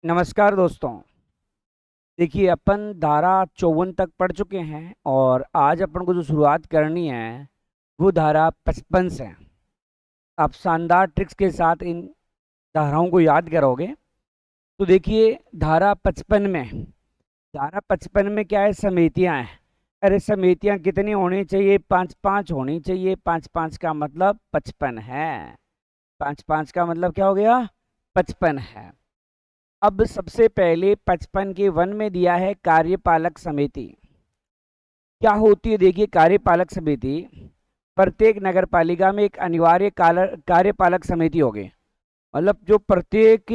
नमस्कार दोस्तों। देखिए अपन धारा 54 तक पढ़ चुके हैं और आज अपन को जो शुरुआत करनी है वो धारा 55 से। आप शानदार ट्रिक्स के साथ इन धाराओं को याद करोगे। तो देखिए धारा 55 में क्या है, समितियां हैं। अरे समितियां कितनी होनी चाहिए? पाँच पाँच होनी चाहिए। पाँच पाँच का मतलब 55 है। पाँच पाँच का मतलब क्या हो गया? 55 है। अब सबसे पहले 55 के 1 में दिया है कार्यपालक समिति। क्या होती है? देखिए, कार्यपालक समिति प्रत्येक नगर पालिका में एक अनिवार्य कार्यपालक समिति होगी। मतलब जो प्रत्येक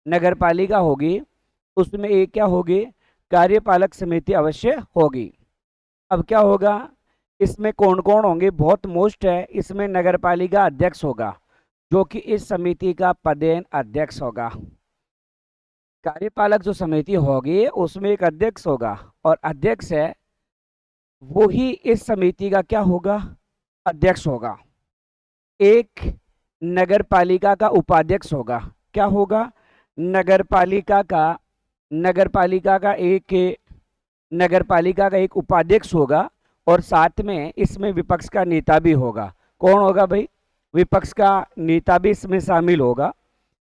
नगर पालिका होगी उसमें एक क्या होगी? कार्यपालक समिति अवश्य होगी। अब क्या होगा? इसमें कौन कौन होंगे? बहुत मोस्ट है, इसमें नगर पालिका अध्यक्ष होगा जो कि इस समिति का पदेन अध्यक्ष होगा। कार्यपालक जो समिति होगी उसमें एक अध्यक्ष होगा और अध्यक्ष है वो ही इस समिति का क्या होगा? अध्यक्ष होगा। एक नगर पालिका का उपाध्यक्ष होगा। क्या होगा? नगर पालिका का नगर पालिका का एक उपाध्यक्ष होगा और साथ में इसमें विपक्ष का नेता भी होगा। कौन होगा भाई? विपक्ष का नेता भी इसमें शामिल होगा।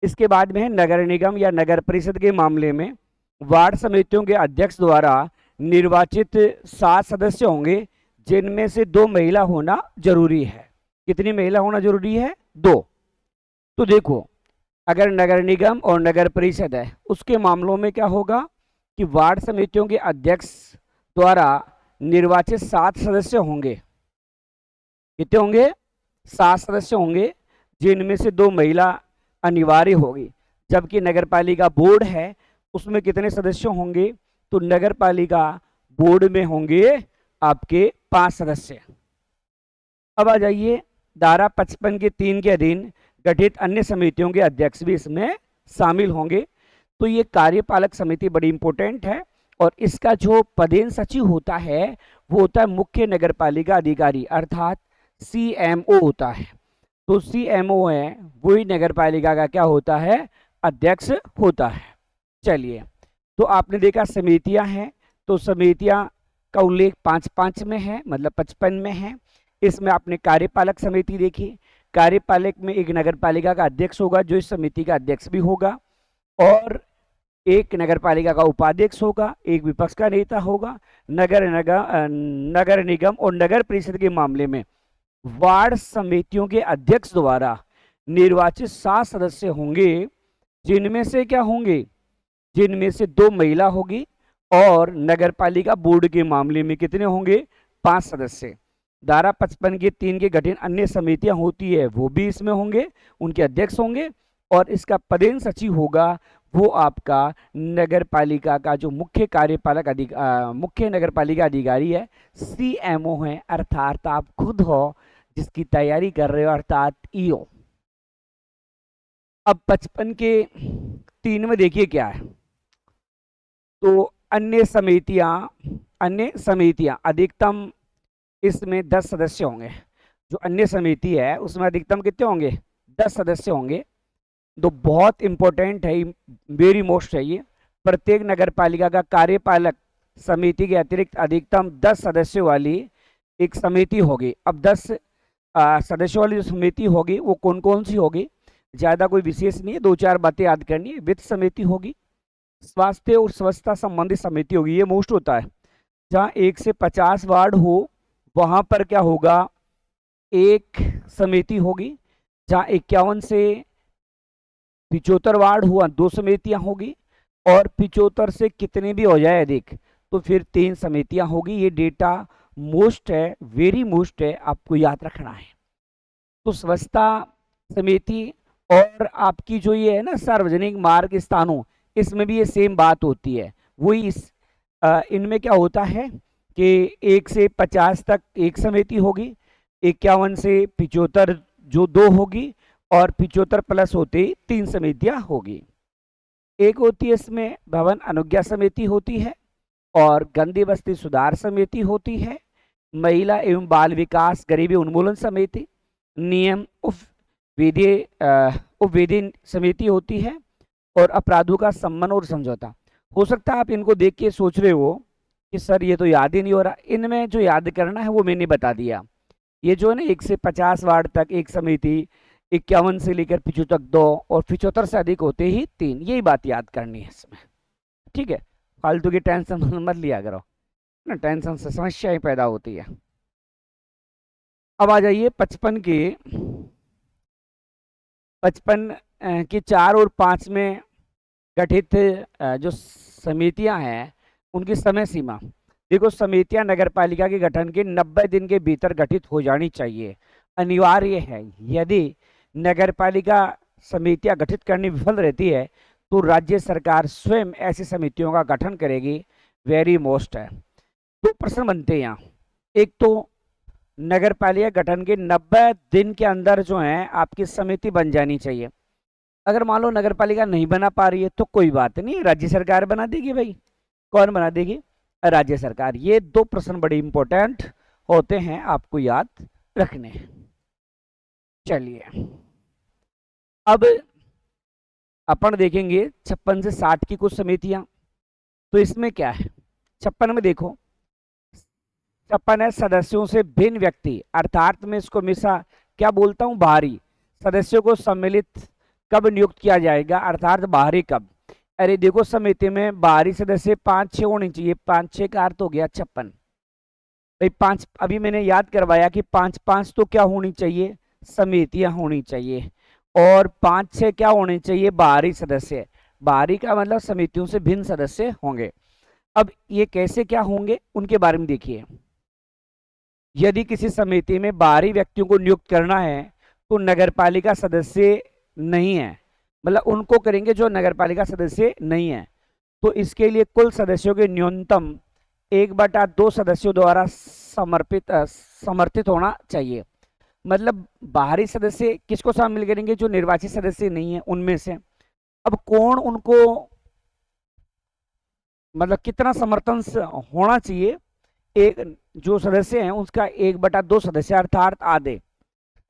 इसके बाद में है नगर निगम या नगर परिषद के मामले में वार्ड समितियों के अध्यक्ष द्वारा निर्वाचित 7 सदस्य होंगे जिनमें से 2 महिला होना जरूरी है। कितनी महिला होना जरूरी है? 2। तो देखो, अगर नगर निगम और नगर परिषद है उसके मामलों में क्या होगा कि वार्ड समितियों के अध्यक्ष द्वारा निर्वाचित 7 सदस्य होंगे। कितने होंगे? 7 सदस्य होंगे जिनमें से 2 महिला अनिवार्य होगी। जबकि नगर पालिका बोर्ड है उसमें कितने सदस्य होंगे? तो नगर पालिका बोर्ड में होंगे आपके 5 सदस्य। अब आ जाइए, धारा 55 के 3 के अधीन गठित अन्य समितियों के अध्यक्ष भी इसमें शामिल होंगे। तो ये कार्यपालक समिति बड़ी इंपॉर्टेंट है और इसका जो पदेन सचिव होता है वो होता है मुख्य नगर पालिका अधिकारी अर्थात CMO होता है। तो CMO है वही नगर पालिका का क्या होता है? अध्यक्ष होता है। चलिए, तो आपने देखा समितियां हैं, तो समितियां का उल्लेख 5-5 में है, मतलब 55 में है। इसमें आपने कार्यपालक समिति देखी। कार्यपालक में एक नगर पालिका का अध्यक्ष होगा जो इस समिति का अध्यक्ष भी होगा और एक नगर पालिका का उपाध्यक्ष होगा, एक विपक्ष का नेता होगा। नगर निगम और नगर परिषद के मामले में वार्ड समितियों के अध्यक्ष द्वारा निर्वाचित 7 सदस्य होंगे जिनमें से क्या होंगे? जिनमें से 2 महिला होगी और नगर पालिका बोर्ड के मामले में कितने होंगे? 5 सदस्य। धारा 55 के 3 के गठन अन्य समितियां होती है वो भी इसमें होंगे, उनके अध्यक्ष होंगे और इसका पदेन सचिव होगा वो आपका नगर पालिका का जो मुख्य नगर पालिका अधिकारी है, CMO है, अर्थात आप खुद हो जिसकी तैयारी कर रहे हो, अर्थात EO। अब 55 के 3 में देखिए क्या है। तो अन्य समितियां अधिकतम इसमें 10 सदस्य होंगे। जो अन्य समिति है उसमें अधिकतम कितने होंगे? 10 सदस्य होंगे। तो बहुत इंपॉर्टेंट है, वेरी मोस्ट है ये। प्रत्येक नगर पालिका का कार्यपालक समिति के अतिरिक्त अधिकतम 10 सदस्यों वाली एक समिति होगी। अब 10 सदस्यों वाली जो समिति होगी वो कौन कौन सी होगी? ज्यादा कोई विशेष नहीं है, 2-4 बातें याद करनी है। वित्त समिति होगी, स्वास्थ्य और स्वच्छता संबंधित समिति होगी, ये मोस्ट होता है। जहाँ 1 से 50 वार्ड हो वहां पर क्या होगा? एक समिति होगी। जहाँ 51 से 75 वार्ड हुआ 2 समितियां होगी और 75 से कितने भी हो जाए अधिक तो फिर 3 समितियां होगी। ये डेटा मोस्ट है, वेरी मोस्ट है, आपको याद रखना है। तो स्वच्छता समिति और आपकी जो ये है ना सार्वजनिक मार्ग स्थानों, इसमें भी ये सेम बात होती है। वही इनमें क्या होता है कि 1 से 50 तक एक समिति होगी, 51 से 75 जो 2 होगी और 75 प्लस होते 3 समितियां होगी। एक होती है इसमें भवन अनुज्ञा समिति होती है और गंदी बस्ती सुधार समिति होती है, महिला एवं बाल विकास गरीबी उन्मूलन समिति, नियम उपविधि समिति होती है और अपराधों का सम्मान और समझौता। हो सकता है आप इनको देख के सोच रहे हो कि सर ये तो याद ही नहीं हो रहा। इनमें जो याद करना है वो मैंने बता दिया। ये जो है ना 1 से 50 वार्ड तक एक समिति, 51 से लेकर 75 तक 2 और 75 से अधिक होते ही 3, यही बात याद करनी है इसमें। ठीक है, फालतू की टेंशन मत लिया करो ना, टेंशन से समस्याएं पैदा होती है। अब आ जाइए 55 की 4 और 5 में गठित जो समितियां हैं उनकी समय सीमा। देखो, समितियां नगर पालिका के गठन के 90 दिन के भीतर गठित हो जानी चाहिए, अनिवार्य है। यदि नगर पालिका समितियां गठित करने विफल रहती है तो राज्य सरकार स्वयं ऐसी समितियों का गठन करेगी। वेरी मोस्ट है। दो प्रश्न बनते हैं यहाँ। एक तो नगर पालिका गठन के 90 दिन के अंदर जो है आपकी समिति बन जानी चाहिए। अगर मान लो नगर पालिका नहीं बना पा रही है तो कोई बात नहीं, राज्य सरकार बना देगी भाई। कौन बना देगी? राज्य सरकार। ये दो प्रश्न बड़े इंपॉर्टेंट होते हैं, आपको याद रखने हैं। चलिए अब अपन देखेंगे 56 से 60 की कुछ समितियां। तो इसमें क्या है 56 में? देखो 56 है सदस्यों से भिन्न व्यक्ति, अर्थात मैं इसको हमेशा क्या बोलता हूं, बाहरी सदस्यों को सम्मिलित कब नियुक्त किया जाएगा, अर्थात बाहरी कब। अरे देखो, समिति में बाहरी सदस्य 5-6 होने चाहिए। 5-6 का अर्थ हो गया 56 भाई। 5 अभी मैंने याद करवाया कि 5-5 तो क्या होनी चाहिए, समितियां होनी चाहिए। और 5-6 क्या होने चाहिए, बाहरी सदस्य। बाहरी का मतलब समितियों से भिन्न सदस्य होंगे। अब ये कैसे क्या होंगे उनके बारे में देखिए। यदि किसी समिति में बाहरी व्यक्तियों को नियुक्त करना है तो नगरपालिका सदस्य नहीं है, मतलब उनको करेंगे जो नगरपालिका सदस्य नहीं है। तो इसके लिए कुल सदस्यों के न्यूनतम 1/2 सदस्यों द्वारा समर्थित होना चाहिए। मतलब बाहरी सदस्य किसको शामिल करेंगे, जो निर्वाचित सदस्य नहीं है उनमें से। अब कौन उनको, मतलब कितना समर्थन होना चाहिए, एक जो सदस्य हैं उसका 1/2 सदस्य अर्थात आधे।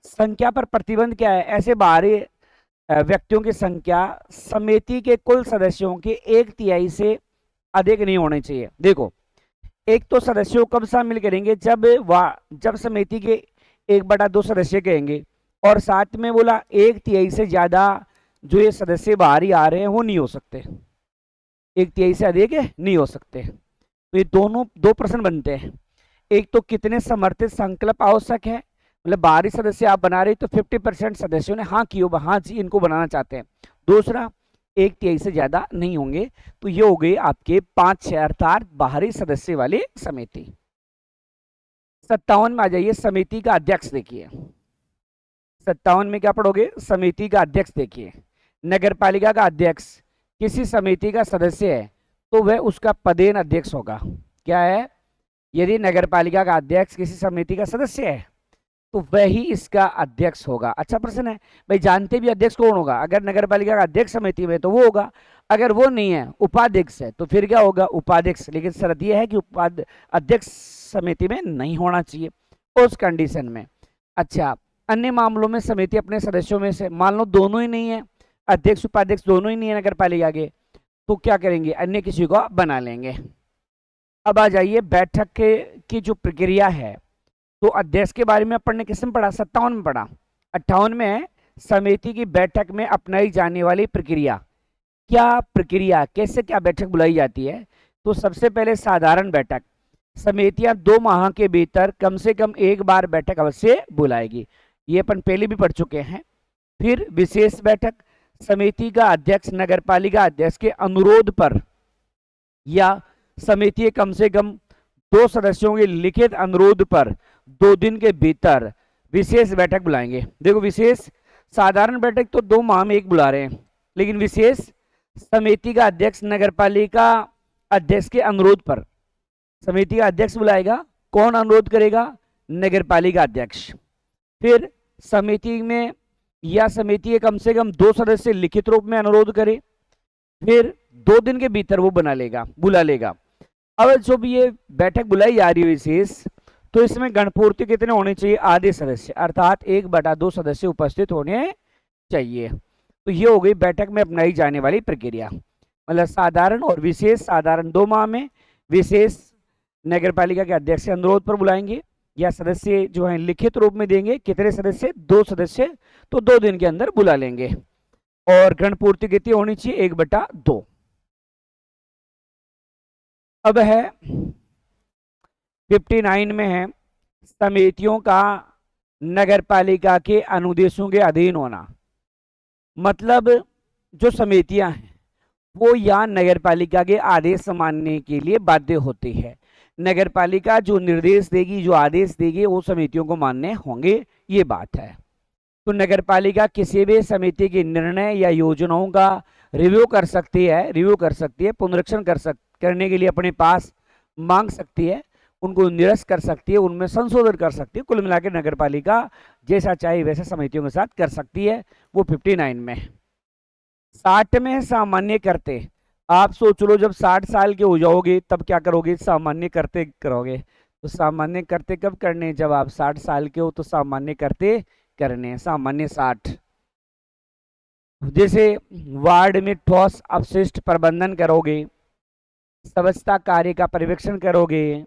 संख्या पर प्रतिबंध क्या है, ऐसे बाहरी व्यक्तियों की संख्या समिति के कुल सदस्यों के 1/3 से अधिक नहीं होने चाहिए। देखो, एक तो सदस्यों कब शामिल करेंगे, जब समिति के 1/2 सदस्य कहेंगे, और साथ में बोला 1/3 से ज्यादा जो ये सदस्य बाहरी आ रहे हैं वो नहीं हो सकते, 1/3 से अधिक नहीं हो सकते। तो ये दोनों दो प्रश्न बनते हैं। एक तो कितने समर्थित संकल्प आवश्यक है, मतलब बाहरी सदस्य आप बना रहे तो 50% सदस्यों ने हाँ की, हाँ जी इनको बनाना चाहते हैं। दूसरा 1/3 से ज्यादा नहीं होंगे। तो ये हो गए आपके 5-6 अर्थात बाहरी सदस्य वाली समिति। 57 में आ जाइए, समिति का अध्यक्ष देखिए। 57 में क्या पढ़ोगे, समिति का अध्यक्ष देखिए। नगरपालिका का अध्यक्ष किसी समिति का सदस्य है तो वह उसका पदेन अध्यक्ष होगा। क्या है, यदि नगरपालिका का अध्यक्ष किसी समिति का सदस्य है तो वह ही इसका अध्यक्ष होगा। अच्छा प्रश्न है भाई, जानते भी अध्यक्ष कौन होगा? अगर नगरपालिका का अध्यक्ष समिति में तो वो होगा, अगर वो नहीं है उपाध्यक्ष है तो फिर क्या होगा, उपाध्यक्ष। लेकिन शर्त यह है कि अध्यक्ष समिति में नहीं होना चाहिए उस कंडीशन में। अच्छा, अन्य मामलों में समिति अपने सदस्यों में से मान लो दोनों ही नहीं है, अध्यक्ष उपाध्यक्ष दोनों ही नहीं है नगरपालिका के, तो क्या करेंगे, अन्य किसी को बना लेंगे। अब आ जाइए बैठक की जो प्रक्रिया है। तो अध्यक्ष के बारे में अपन ने किस में पढ़ा, 57 में पढ़ा। 58 में समिति की बैठक में अपनाई जाने वाली प्रक्रिया। क्या प्रक्रिया, कैसे क्या बैठक बुलाई जाती है? तो सबसे पहले साधारण बैठक, समितियां 2 माह के भीतर कम से कम एक बार बैठक अवश्य बुलाएगी, ये अपन पहले भी पढ़ चुके हैं। फिर विशेष बैठक, समिति का अध्यक्ष नगरपालिका अध्यक्ष के अनुरोध पर या समिति के कम से कम 2 सदस्यों के लिखित अनुरोध पर 2 दिन के भीतर विशेष बैठक बुलाएंगे। देखो, विशेष साधारण बैठक तो 2 माह में एक बुला रहे हैं, लेकिन विशेष समिति का अध्यक्ष नगरपालिका अध्यक्ष के अनुरोध पर, समिति का अध्यक्ष बुलाएगा, कौन अनुरोध करेगा, नगरपालिका अध्यक्ष। फिर समिति में या समिति के कम से कम 2 सदस्य लिखित रूप में अनुरोध करे, फिर 2 दिन के भीतर वो बुला लेगा। अब जब ये बैठक बुलाई जा रही है विशेष, तो इसमें गणपूर्ति कितने होने चाहिए, आधे सदस्य, अर्थात 1/2 सदस्य उपस्थित होने चाहिए। तो ये हो गई बैठक में अपनाई जाने वाली प्रक्रिया। मतलब साधारण और विशेष। साधारण 2 माह में, विशेष नगर पालिका के अध्यक्ष के अनुरोध पर बुलाएंगे या सदस्य जो है लिखित रूप में देंगे। कितने सदस्य? 2 सदस्य, तो 2 दिन के अंदर बुला लेंगे। और गण पूर्ति कितनी होनी चाहिए? 1/2। अब है 59 में है समितियों का नगर पालिका के अनुदेशों के अधीन होना। मतलब जो समितियां हैं वो या नगर पालिका के आदेश मानने के लिए बाध्य होती है। नगर पालिका जो निर्देश देगी, जो आदेश देगी, वो समितियों को मानने होंगे, ये बात है। तो नगर पालिका किसी भी समिति के निर्णय या योजनाओं का रिव्यू कर सकती है, पुनरीक्षण करने के लिए अपने पास मांग सकती है, उनको निरस्त कर सकती है, उनमें संशोधन कर सकती है। कुल मिलाकर नगर पालिका जैसा चाहे वैसा समितियों के साथ कर सकती है। वो 59 में। 60 में सामान्य करते। आप सोच लो जब 60 साल के हो जाओगे तब क्या करोगे? सामान्य करते करोगे। तो सामान्य करते कब करने? जब आप 60 साल के हो तो सामान्य करते करने। सामान्य 60। जैसे वार्ड में ठोस अपशिष्ट प्रबंधन करोगे, स्वच्छता कार्य का पर्यवेक्षण करोगे,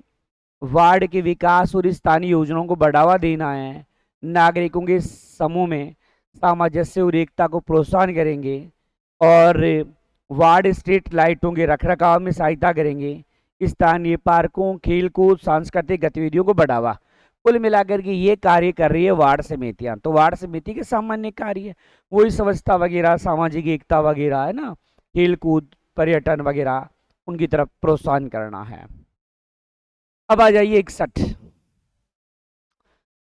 वार्ड के विकास और स्थानीय योजनाओं को बढ़ावा देना है, नागरिकों के समूह में सामंजस्य और एकता को प्रोत्साहन करेंगे, और वार्ड स्ट्रीट लाइटों के रखरखाव में सहायता करेंगे, स्थानीय पार्कों, खेलकूद, सांस्कृतिक गतिविधियों को बढ़ावा। कुल मिलाकर के ये कार्य कर रही है वार्ड समितियां। तो वार्ड समिति के सामान्य कार्य वही स्वच्छता वगैरह, सामाजिक एकता वगैरह है ना, खेलकूद, पर्यटन वगैरह, उनकी तरफ प्रोत्साहन करना है। अब आ जाइए 61।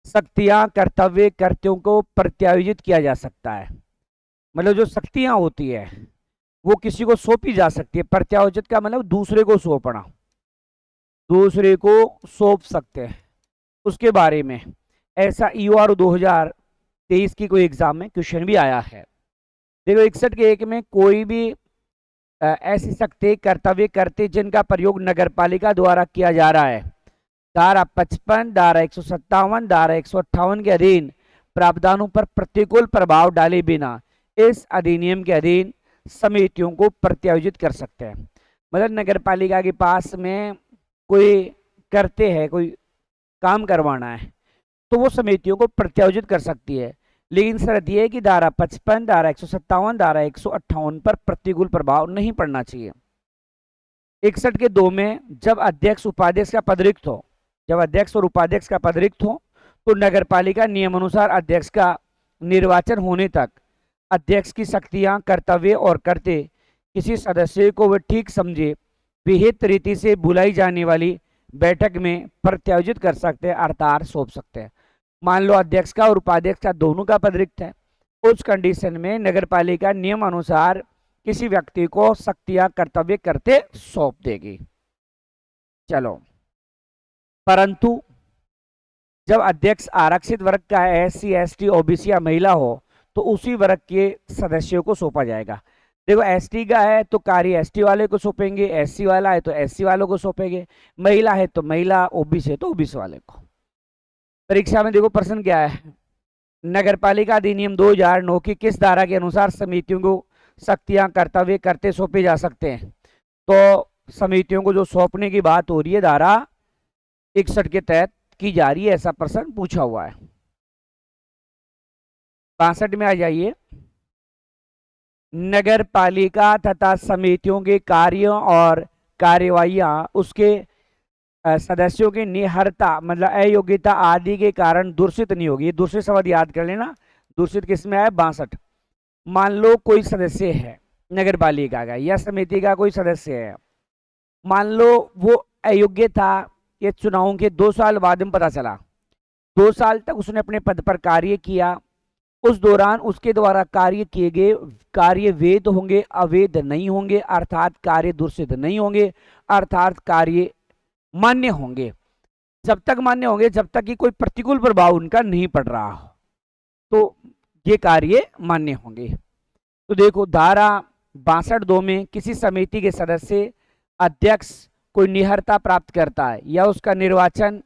शक्तियां, कर्तव्य, कर्तव्यों को प्रत्यायोजित किया जा सकता है। मतलब जो शक्तियां होती है वो किसी को सौंपी जा सकती है। प्रत्यायोजित का मतलब दूसरे को सौंपना, दूसरे को सौंप सकते हैं। उसके बारे में ऐसा EOR 2023 की कोई एग्जाम में क्वेश्चन भी आया है। देखो 61 के 1 में कोई भी ऐसी शक्ति, कर्तव्य करते जिनका प्रयोग नगर पालिका द्वारा किया जा रहा है, धारा 55, धारा 157, धारा 158 के अधीन प्रावधानों पर प्रतिकूल प्रभाव डाले बिना इस अधिनियम के अधीन समितियों को प्रत्यायोजित कर सकते हैं। मतलब नगर पालिका के पास में कोई करते हैं, कोई काम करवाना है तो वो समितियों को प्रत्यायोजित कर सकती है, लेकिन शर्त यह है कि धारा 55, धारा 157, धारा 158 पर प्रतिकूल प्रभाव नहीं पड़ना चाहिए। 61 के 2 में जब अध्यक्ष उपाध्यक्ष का पद रिक्त हो, जब अध्यक्ष और उपाध्यक्ष का पद रिक्त हो तो नगर पालिका नियमानुसार अध्यक्ष का निर्वाचन होने तक अध्यक्ष की शक्तियां, कर्तव्य और कर्ते किसी सदस्य को वह ठीक समझे विहित रीति से बुलाई जाने वाली बैठक में प्रत्यायोजित कर सकते हैं, अर्थात सौंप सकते हैं। मान लो अध्यक्ष का और उपाध्यक्ष का दोनों का पद रिक्त है, उस कंडीशन में नगर पालिका नियम अनुसार किसी व्यक्ति को शक्तियां, कर्तव्य करते सौंप देगी। चलो, परंतु जब अध्यक्ष आरक्षित वर्ग का है, SC, ST, OBC या महिला हो, तो उसी वर्ग के सदस्यों को सौंपा जाएगा। देखो ST का है तो कार्य ST वाले को सौंपेंगे, SC वाला है तो SC वालों को सौंपेंगे, महिला है तो महिला, OBC है तो OBC वाले को। परीक्षा में देखो प्रश्न क्या है, नगर पालिका अधिनियम 2009 की किस धारा के अनुसार समितियों को शक्तियां, कर्तव्य करते सौंपे जा सकते हैं? तो समितियों को जो सौंपने की बात हो रही है धारा 61 के तहत की जा रही है, ऐसा प्रश्न पूछा हुआ है। 62 में आ जाइए। नगर पालिका तथा समितियों के कार्यों और कार्यवाहियां उसके सदस्यों की निहरता, मतलब अयोग्यता आदि के कारण दूषित नहीं होगी। दूसरे शब्द याद कर लेना, दूषित किस में आया? 62। मान लो कोई सदस्य है नगर पालिका का या समिति का कोई सदस्य है, मान लो वो अयोग्य था, ये चुनावों के 2 साल बाद में पता चला, 2 साल तक उसने अपने पद पर कार्य किया, उस दौरान उसके द्वारा कार्य किए गए कार्य वैध होंगे, अवैध नहीं होंगे, अर्थात कार्य दूषित नहीं होंगे, अर्थात कार्य मान्य होंगे। जब तक मान्य होंगे, जब तक कि कोई प्रतिकूल प्रभाव उनका नहीं पड़ रहा हो, तो ये कार्य मान्य होंगे। तो देखो धारा 62(2) में किसी समिति के सदस्य, अध्यक्ष कोई निहरता प्राप्त करता है या उसका निर्वाचन,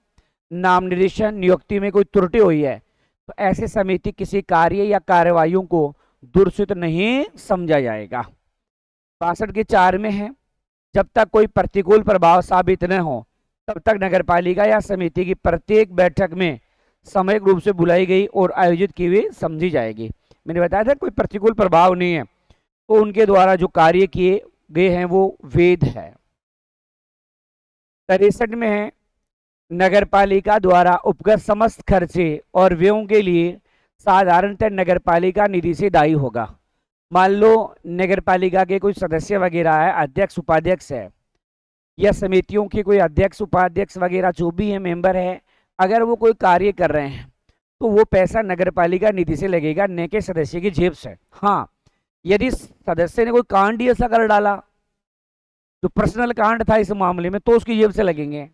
नाम निर्देशन, नियुक्ति में कोई त्रुटि हुई है, तो ऐसे समिति किसी कार्य या कार्यवाहियों को दूषित नहीं समझा जाएगा। 62 के 4 में है, जब तक कोई प्रतिकूल प्रभाव साबित न हो तब तक नगरपालिका या समिति की प्रत्येक बैठक में सामूहिक रूप से बुलाई गई और आयोजित की हुई समझी जाएगी। मैंने बताया था कोई प्रतिकूल प्रभाव नहीं है तो उनके द्वारा जो कार्य किए गए हैं वो वैध है। 63 में है, नगरपालिका द्वारा उपगत समस्त खर्चे और व्ययों के लिए साधारणतः नगरपालिका निधि से दायी होगा। मान लो नगरपालिका के कोई सदस्य वगैरह है, अध्यक्ष उपाध्यक्ष है, या समितियों के कोई अध्यक्ष उपाध्यक्ष वगैरह जो भी है मेंबर है, अगर वो कोई कार्य कर रहे हैं तो वो पैसा नगरपालिका निधि से लगेगा, न के सदस्य की जेब से। हाँ, यदि सदस्य ने कोई कांड ही ऐसा कर डाला जो पर्सनल कांड था इस मामले में तो उसकी जेब से लगेंगे।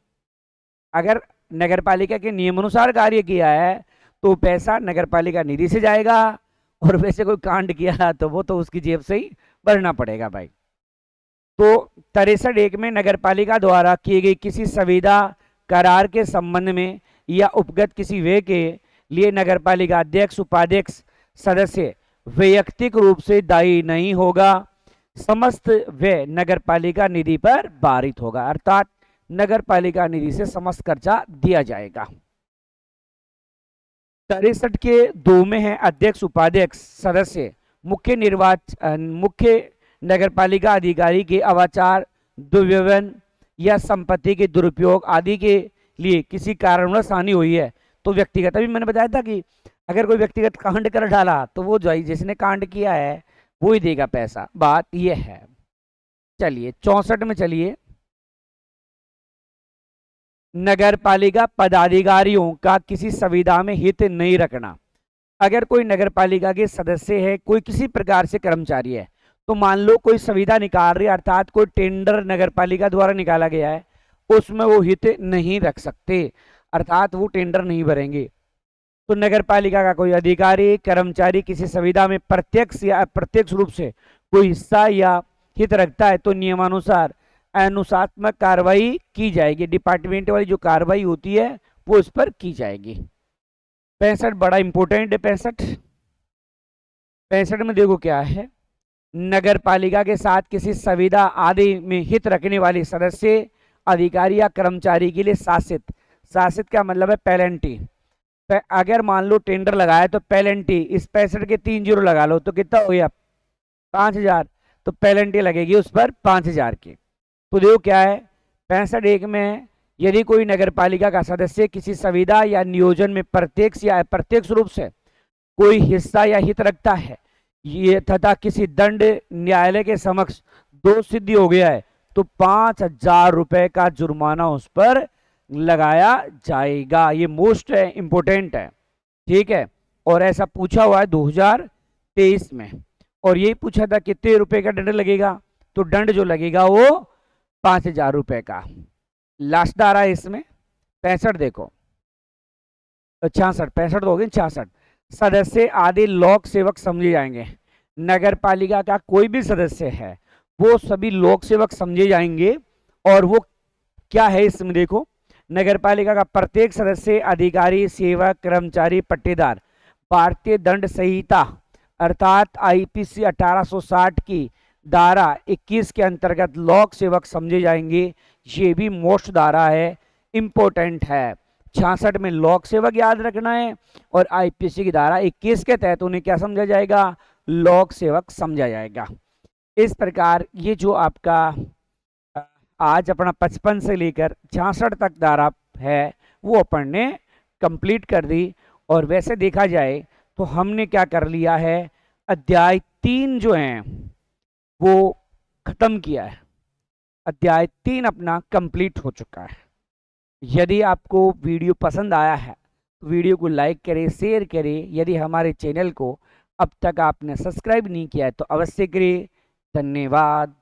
अगर नगरपालिका के नियमानुसार कार्य किया है तो पैसा नगरपालिका निधि से जाएगा, और वैसे कोई कांड किया तो वो तो उसकी जेब से ही भरना पड़ेगा भाई। तो 63(1) में नगरपालिका द्वारा की गई किसी संविदा करार के संबंध में या उपगत किसी व्यय के लिए नगरपालिका अध्यक्ष उपाध्यक्ष सदस्य वैयक्तिक रूप से दायी नहीं होगा। समस्त व्यय नगरपालिका निधि पर भारित होगा, अर्थात नगरपालिका निधि से समस्त खर्चा दिया जाएगा। 63 के 2 में है, अध्यक्ष उपाध्यक्ष सदस्य मुख्य नगरपालिका अधिकारी के अवाचार, दुर्व्यवहार या संपत्ति के दुरुपयोग आदि के लिए किसी कारणवश हानि हुई है तो व्यक्तिगत, अभी मैंने बताया था कि अगर कोई व्यक्तिगत कांड कर डाला तो वो जो जिसने कांड किया है वो ही देगा पैसा, बात ये है। चलिए 64 में चलिए, नगरपालिका पदाधिकारियों का किसी संविदा में हित नहीं रखना। अगर कोई नगरपालिका के सदस्य है, कोई किसी प्रकार से कर्मचारी है, तो मान लो कोई संविदा निकाल रही है, अर्थात कोई टेंडर नगरपालिका द्वारा निकाला गया है, उसमें वो हित नहीं रख सकते, अर्थात वो टेंडर नहीं भरेंगे। तो नगरपालिका का कोई अधिकारी कर्मचारी किसी संविदा में प्रत्यक्ष या अप्रत्यक्ष रूप से कोई हिस्सा या हित रखता है तो नियमानुसार अनुशासनात्मक कार्रवाई की जाएगी। डिपार्टमेंट वाली जो कार्रवाई होती है वो इस पर की जाएगी। 65 बड़ा इंपॉर्टेंट है। 65 में देखो क्या है, नगरपालिका के साथ किसी संविदा आदि में हित रखने वाले सदस्य अधिकारी या कर्मचारी के लिए शासित का मतलब है पेनल्टी। अगर मान लो टेंडर लगाया तो पेनल्टी, इस 65 के 3 जीरो लगा लो तो कितना हो गया 5000, तो पेनल्टी लगेगी उस पर 5000 की। तो देखो क्या है 65(1) में, यदि कोई नगरपालिका का सदस्य किसी संविदा या नियोजन में प्रत्यक्ष या अप्रत्यक्ष रूप से कोई हिस्सा या हित रखता है ये तथा किसी दंड न्यायालय के समक्ष दोष सिद्ध हो गया है तो 5000 रुपए का जुर्माना उस पर लगाया जाएगा। ये मोस्ट इंपोर्टेंट है, ठीक है। और ऐसा पूछा हुआ है 2023 में, और यही पूछा था कितने रुपए का दंड लगेगा, तो दंड जो लगेगा वो 5000 रुपए का। लास्ट आ रहा है इसमें 65, देखो 66, 65 तो हो गए 66। सदस्य आदि लोक सेवक समझे जाएंगे। नगरपालिका का कोई भी सदस्य है वो सभी लोक सेवक समझे जाएंगे। और वो क्या है इसमें देखो, नगरपालिका का प्रत्येक सदस्य अधिकारी सेवक कर्मचारी पट्टेदार भारतीय दंड संहिता अर्थात आईपीसी 1860 की धारा 21 के अंतर्गत लोक सेवक समझे जाएंगे। ये भी मोस्ट धारा है, इंपॉर्टेंट है। 66 में लोक सेवक याद रखना है और आईपीसी की धारा 21 के तहत उन्हें क्या समझा जाएगा, लोक सेवक समझा जाएगा। इस प्रकार ये जो आपका आज अपना 55 से लेकर 66 तक धारा है वो अपन ने कंप्लीट कर दी। और वैसे देखा जाए तो हमने क्या कर लिया है, अध्याय 3 जो है वो खत्म किया है। अध्याय 3 अपना कंप्लीट हो चुका है। यदि आपको वीडियो पसंद आया है तो वीडियो को लाइक करें, शेयर करें। यदि हमारे चैनल को अब तक आपने सब्सक्राइब नहीं किया है तो अवश्य करें। धन्यवाद।